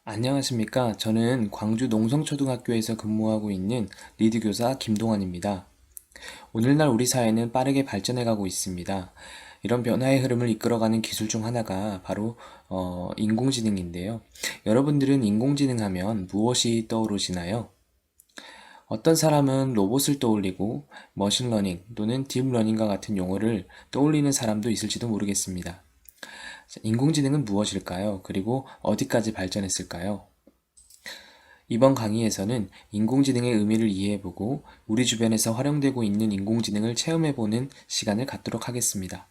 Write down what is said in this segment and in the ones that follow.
안녕하십니까. 저는 광주 농성초등학교에서 근무하고 있는 리드교사 김동환입니다. 오늘날 우리 사회는 빠르게 발전해가고 있습니다. 이런 변화의 흐름을 이끌어가는 기술 중 하나가 바로 인공지능인데요. 여러분들은 인공지능 하면 무엇이 떠오르시나요? 어떤 사람은 로봇을 떠올리고 머신러닝 또는 딥러닝과 같은 용어를 떠올리는 사람도 있을지도 모르겠습니다. 인공지능은 무엇일까요? 그리고 어디까지 발전했을까요? 이번 강의에서는 인공지능의 의미를 이해해보고 우리 주변에서 활용되고 있는 인공지능을 체험해보는 시간을 갖도록 하겠습니다.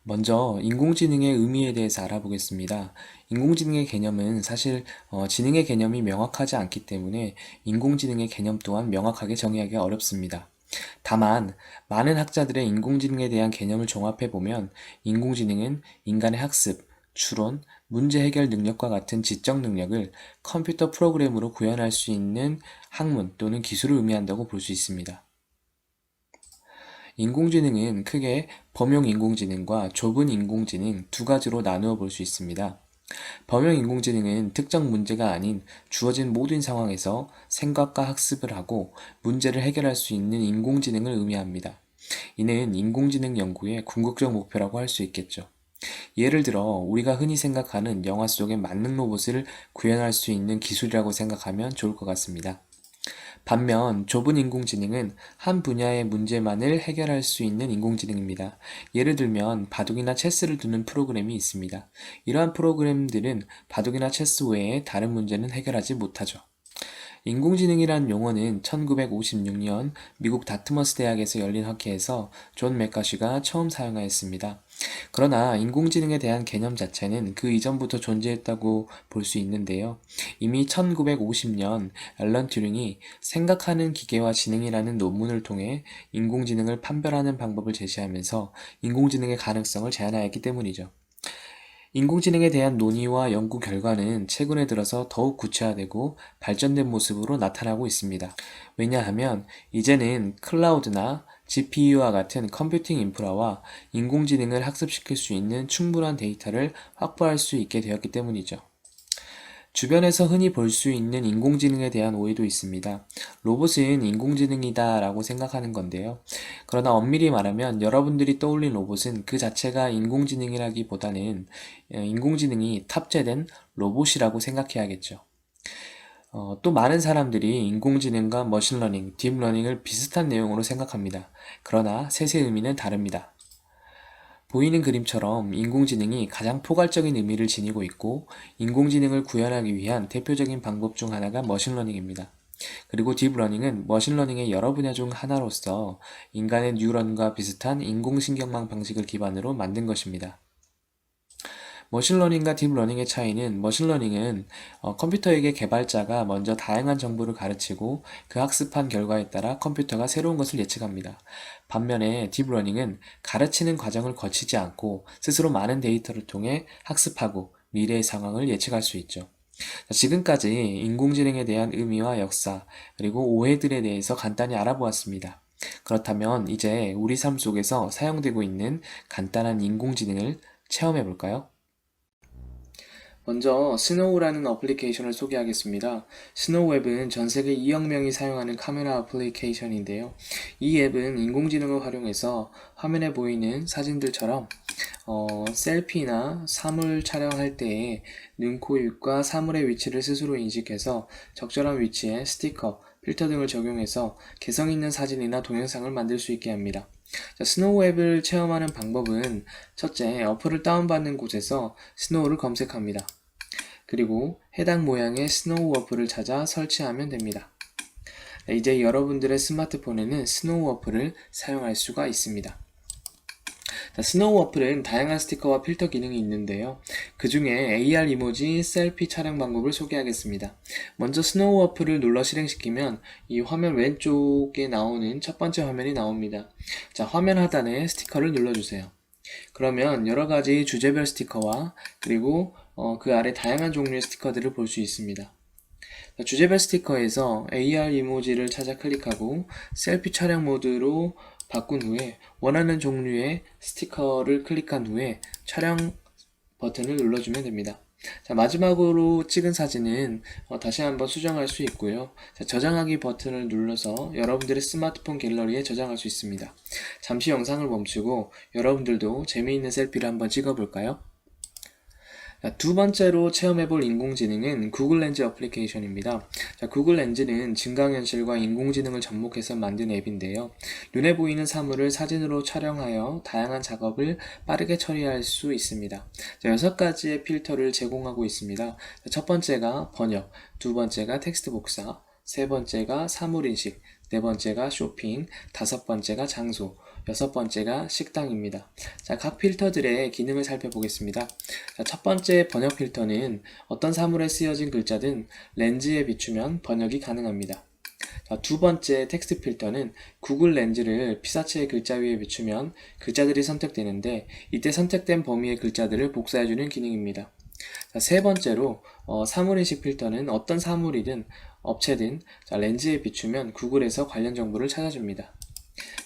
먼저 인공지능의 의미에 대해서 알아보겠습니다. 인공지능의 개념은 사실 지능의 개념이 명확하지 않기 때문에 인공지능의 개념 또한 명확하게 정의하기가 어렵습니다. 다만 많은 학자들의 인공지능에 대한 개념을 종합해보면 인공지능은 인간의 학습, 추론, 문제 해결 능력과 같은 지적 능력을 컴퓨터 프로그램으로 구현할 수 있는 학문 또는 기술을 의미한다고 볼 수 있습니다. 인공지능은 크게 범용 인공지능과 좁은 인공지능 두 가지로 나누어 볼 수 있습니다. 범용 인공지능은 특정 문제가 아닌 주어진 모든 상황에서 생각과 학습을 하고 문제를 해결할 수 있는 인공지능을 의미합니다. 이는 인공지능 연구의 궁극적 목표라고 할 수 있겠죠. 예를 들어 우리가 흔히 생각하는 영화 속의 만능 로봇을 구현할 수 있는 기술이라고 생각하면 좋을 것 같습니다. 반면 좁은 인공지능은 한 분야의 문제만을 해결할 수 있는 인공지능입니다. 예를 들면 바둑이나 체스를 두는 프로그램이 있습니다. 이러한 프로그램들은 바둑이나 체스 외에 다른 문제는 해결하지 못하죠. 인공지능이란 용어는 1956년 미국 다트머스 대학에서 열린 학회에서 존 맥카시가 처음 사용하였습니다. 그러나 인공지능에 대한 개념 자체는 그 이전부터 존재했다고 볼 수 있는데요. 이미 1950년 앨런 튜링이 생각하는 기계와 지능이라는 논문을 통해 인공지능을 판별하는 방법을 제시하면서 인공지능의 가능성을 제안하였기 때문이죠. 인공지능에 대한 논의와 연구 결과는 최근에 들어서 더욱 구체화되고 발전된 모습으로 나타나고 있습니다. 왜냐하면 이제는 클라우드나 GPU와 같은 컴퓨팅 인프라와 인공지능을 학습시킬 수 있는 충분한 데이터를 확보할 수 있게 되었기 때문이죠. 주변에서 흔히 볼 수 있는 인공지능에 대한 오해도 있습니다. 로봇은 인공지능이다 라고 생각하는 건데요. 그러나 엄밀히 말하면 여러분들이 떠올린 로봇은 그 자체가 인공지능이라기보다는 인공지능이 탑재된 로봇이라고 생각해야겠죠. 또 많은 사람들이 인공지능과 머신러닝, 딥러닝을 비슷한 내용으로 생각합니다. 그러나 셋의 의미는 다릅니다. 보이는 그림처럼 인공지능이 가장 포괄적인 의미를 지니고 있고 인공지능을 구현하기 위한 대표적인 방법 중 하나가 머신러닝입니다. 그리고 딥러닝은 머신러닝의 여러 분야 중 하나로서 인간의 뉴런과 비슷한 인공신경망 방식을 기반으로 만든 것입니다. 머신러닝과 딥러닝의 차이는 머신러닝은 컴퓨터에게 개발자가 먼저 다양한 정보를 가르치고 그 학습한 결과에 따라 컴퓨터가 새로운 것을 예측합니다. 반면에 딥러닝은 가르치는 과정을 거치지 않고 스스로 많은 데이터를 통해 학습하고 미래의 상황을 예측할 수 있죠. 지금까지 인공지능에 대한 의미와 역사, 그리고 오해들에 대해서 간단히 알아보았습니다. 그렇다면 이제 우리 삶 속에서 사용되고 있는 간단한 인공지능을 체험해 볼까요? 먼저 스노우라는 어플리케이션을 소개하겠습니다. 스노우 앱은 전 세계 2억 명이 사용하는 카메라 어플리케이션인데요. 이 앱은 인공지능을 활용해서 화면에 보이는 사진들처럼 셀피나 사물 촬영할 때에 눈, 코, 입과 사물의 위치를 스스로 인식해서 적절한 위치에 스티커, 필터 등을 적용해서 개성 있는 사진이나 동영상을 만들 수 있게 합니다. 스노우 앱을 체험하는 방법은 첫째, 어플을 다운받는 곳에서 스노우를 검색합니다. 그리고 해당 모양의 스노우 어플을 찾아 설치하면 됩니다. 이제 여러분들의 스마트폰에는 스노우 어플을 사용할 수가 있습니다. 스노우 어플은 다양한 스티커와 필터 기능이 있는데요. 그 중에 AR 이모지 셀피 촬영 방법을 소개하겠습니다. 먼저 스노우 어플을 눌러 실행시키면 이 화면 왼쪽에 나오는 첫 번째 화면이 나옵니다. 자, 화면 하단에 스티커를 눌러주세요. 그러면 여러가지 주제별 스티커와 그리고 그 아래 다양한 종류의 스티커들을 볼 수 있습니다. 주제별 스티커에서 AR 이모지를 찾아 클릭하고 셀피 촬영 모드로 바꾼 후에 원하는 종류의 스티커를 클릭한 후에 촬영 버튼을 눌러주면 됩니다. 자, 마지막으로 찍은 사진은 다시 한번 수정할 수 있고요. 자, 저장하기 버튼을 눌러서 여러분들의 스마트폰 갤러리에 저장할 수 있습니다. 잠시 영상을 멈추고 여러분들도 재미있는 셀피를 한번 찍어볼까요? 자, 두 번째로 체험해볼 인공지능은 구글 렌즈 어플리케이션입니다. 자, 구글 렌즈는 증강현실과 인공지능을 접목해서 만든 앱인데요. 눈에 보이는 사물을 사진으로 촬영하여 다양한 작업을 빠르게 처리할 수 있습니다. 자, 6가지의 필터를 제공하고 있습니다. 자, 첫 번째가 번역, 두 번째가 텍스트 복사, 세 번째가 사물인식, 네 번째가 쇼핑, 다섯 번째가 장소, 여섯 번째가 식당입니다. 자, 각 필터들의 기능을 살펴보겠습니다. 자, 첫 번째 번역 필터는 어떤 사물에 쓰여진 글자든 렌즈에 비추면 번역이 가능합니다. 자, 두 번째 텍스트 필터는 구글 렌즈를 피사체의 글자 위에 비추면 글자들이 선택되는데 이때 선택된 범위의 글자들을 복사해주는 기능입니다. 자, 세 번째로 사물인식 필터는 어떤 사물이든 업체든 렌즈에 비추면 구글에서 관련 정보를 찾아줍니다.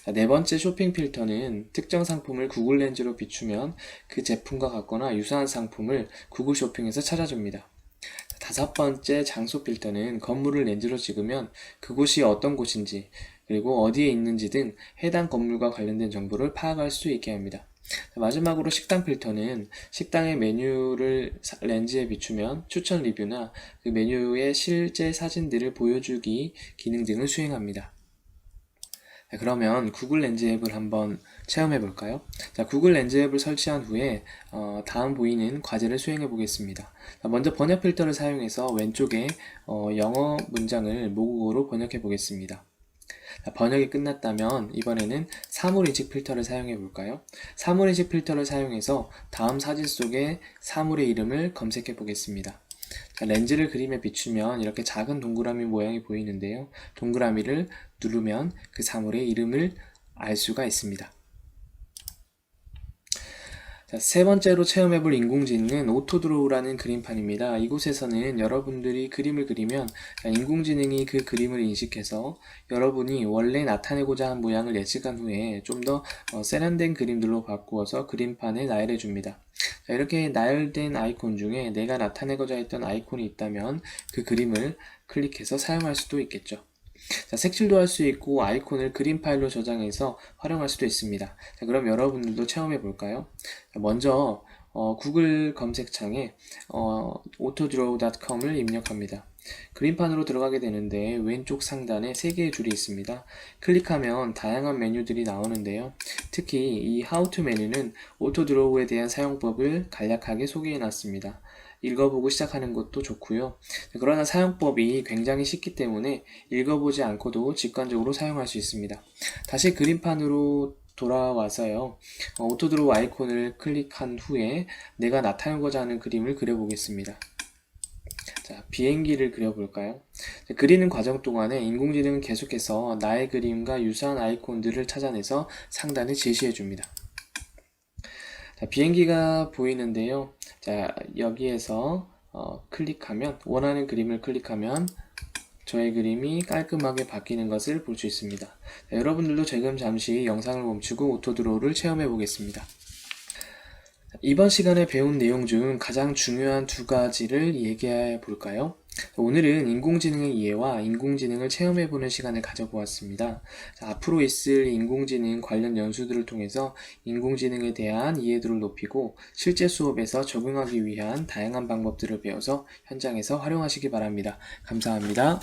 자, 네 번째 쇼핑 필터는 특정 상품을 구글 렌즈로 비추면 그 제품과 같거나 유사한 상품을 구글 쇼핑에서 찾아줍니다. 자, 다섯 번째 장소 필터는 건물을 렌즈로 찍으면 그곳이 어떤 곳인지 그리고 어디에 있는지 등 해당 건물과 관련된 정보를 파악할 수 있게 합니다. 자, 마지막으로 식당 필터는 식당의 메뉴를 렌즈에 비추면 추천 리뷰나 그 메뉴의 실제 사진들을 보여주기 기능 등을 수행합니다. 자, 그러면 구글 렌즈 앱을 한번 체험해 볼까요? 자, 구글 렌즈 앱을 설치한 후에 다음 보이는 과제를 수행해 보겠습니다. 자, 먼저 번역 필터를 사용해서 왼쪽에 영어 문장을 모국어로 번역해 보겠습니다. 자, 번역이 끝났다면 이번에는 사물인식 필터를 사용해 볼까요? 사물인식 필터를 사용해서 다음 사진 속의 사물의 이름을 검색해 보겠습니다. 자, 렌즈를 그림에 비추면 이렇게 작은 동그라미 모양이 보이는데요. 동그라미를 누르면 그 사물의 이름을 알 수가 있습니다. 자, 세 번째로 체험해볼 인공지능은 오토드로우라는 그림판입니다. 이곳에서는 여러분들이 그림을 그리면 인공지능이 그 그림을 인식해서 여러분이 원래 나타내고자 한 모양을 예측한 후에 좀 더 세련된 그림들로 바꾸어서 그림판에 나열해 줍니다. 자, 이렇게 나열된 아이콘 중에 내가 나타내고자 했던 아이콘이 있다면 그 그림을 클릭해서 사용할 수도 있겠죠. 자, 색칠도 할 수 있고 아이콘을 그림 파일로 저장해서 활용할 수도 있습니다. 자, 그럼 여러분들도 체험해 볼까요? 먼저 구글 검색창에 autodraw.com을 입력합니다. 그림판으로 들어가게 되는데 왼쪽 상단에 3개의 줄이 있습니다. 클릭하면 다양한 메뉴들이 나오는데요. 특히 이 How to 메뉴는 오토드로우에 대한 사용법을 간략하게 소개해 놨습니다. 읽어보고 시작하는 것도 좋고요. 그러나 사용법이 굉장히 쉽기 때문에 읽어보지 않고도 직관적으로 사용할 수 있습니다. 다시 그림판으로 돌아와서요. 오토드로우 아이콘을 클릭한 후에 내가 나타내고자 하는 그림을 그려보겠습니다. 자, 비행기를 그려볼까요? 그리는 과정 동안에 인공지능은 계속해서 나의 그림과 유사한 아이콘들을 찾아내서 상단에 제시해 줍니다. 자, 비행기가 보이는데요. 자, 여기에서 클릭하면 원하는 그림을 클릭하면 저의 그림이 깔끔하게 바뀌는 것을 볼 수 있습니다. 자, 여러분들도 지금 잠시 영상을 멈추고 오토드로우를 체험해 보겠습니다. 이번 시간에 배운 내용 중 가장 중요한 2가지를 얘기해 볼까요? 오늘은 인공지능의 이해와 인공지능을 체험해보는 시간을 가져보았습니다. 자, 앞으로 있을 인공지능 관련 연수들을 통해서 인공지능에 대한 이해도를 높이고 실제 수업에서 적용하기 위한 다양한 방법들을 배워서 현장에서 활용하시기 바랍니다. 감사합니다.